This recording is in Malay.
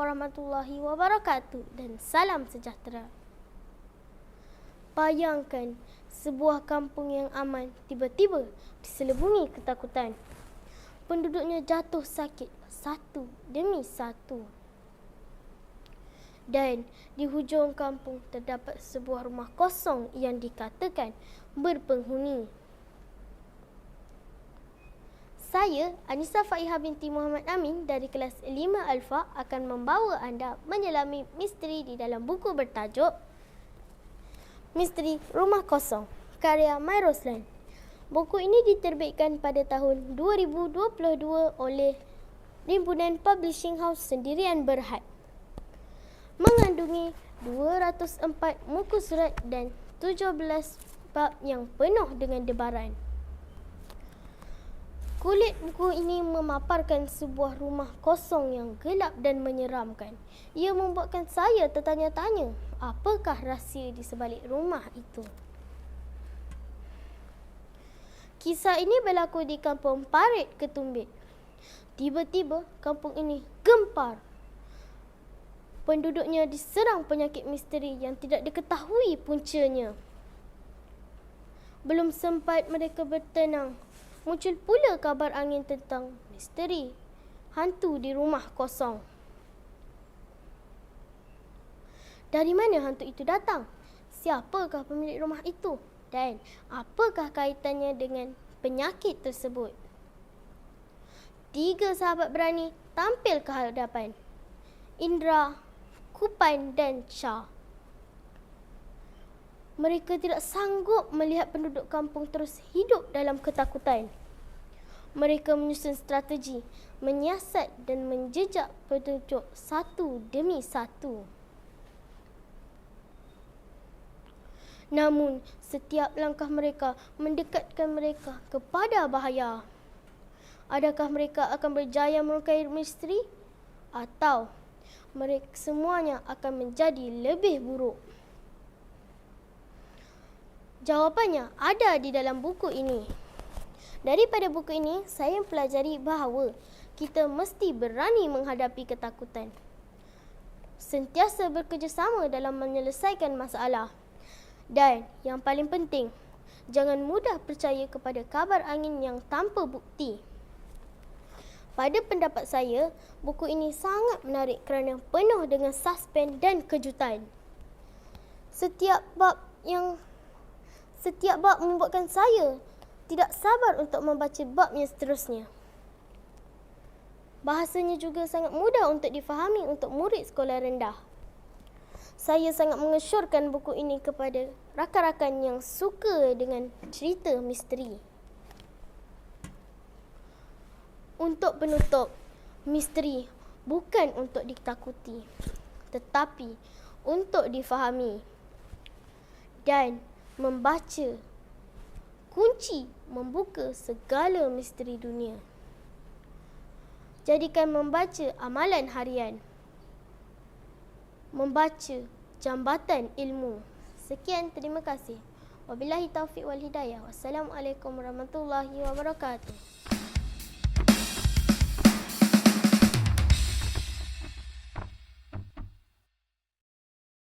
warahmatullahi wabarakatuh dan salam sejahtera. Bayangkan sebuah kampung yang aman tiba-tiba diselubungi ketakutan. Penduduknya jatuh sakit satu demi satu. Dan di hujung kampung terdapat sebuah rumah kosong yang dikatakan berpenghuni. Saya, Anissa Faiha binti Muhammad Amin dari kelas 5 Alfa akan membawa anda menyelami misteri di dalam buku bertajuk Misteri Rumah Kosong, karya My Roslan. Buku ini diterbitkan pada tahun 2022 oleh Himpunan Publishing House Sendirian Berhad. Mengandungi 204 muka surat dan 17 bab yang penuh dengan debaran. Kulit buku ini memaparkan sebuah rumah kosong yang gelap dan menyeramkan. Ia membuatkan saya tertanya-tanya, apakah rahsia di sebalik rumah itu? Kisah ini berlaku di kampung Parit Ketumbit. Tiba-tiba kampung ini gempar. Penduduknya diserang penyakit misteri yang tidak diketahui puncanya. Belum sempat mereka bertenang, muncul pula kabar angin tentang misteri hantu di rumah kosong. Dari mana hantu itu datang? Siapakah pemilik rumah itu? Dan apakah kaitannya dengan penyakit tersebut? 3 sahabat berani tampil ke hadapan. Indra, Kupan dan Shah. Mereka tidak sanggup melihat penduduk kampung terus hidup dalam ketakutan. Mereka menyusun strategi, menyiasat dan menjejak penduduk satu demi satu. Namun, setiap langkah mereka mendekatkan mereka kepada bahaya. Adakah mereka akan berjaya melukai misteri? Atau mereka semuanya akan menjadi lebih buruk? Jawapannya ada di dalam buku ini. Daripada buku ini, saya mempelajari bahawa kita mesti berani menghadapi ketakutan. Sentiasa bekerjasama dalam menyelesaikan masalah. Dan yang paling penting, jangan mudah percaya kepada kabar angin yang tanpa bukti. Pada pendapat saya, buku ini sangat menarik kerana penuh dengan suspense dan kejutan. Setiap bab membuatkan saya tidak sabar untuk membaca bab yang seterusnya. Bahasanya juga sangat mudah untuk difahami untuk murid sekolah rendah. Saya sangat mengesyorkan buku ini kepada rakan-rakan yang suka dengan cerita misteri. Untuk penutup, misteri bukan untuk ditakuti, tetapi untuk difahami. Dan membaca kunci membuka segala misteri dunia. Jadikan membaca amalan harian. Membaca jambatan ilmu. Sekian, terima kasih. Wabillahi taufiq wal hidayah. Wassalamualaikum warahmatullahi wabarakatuh.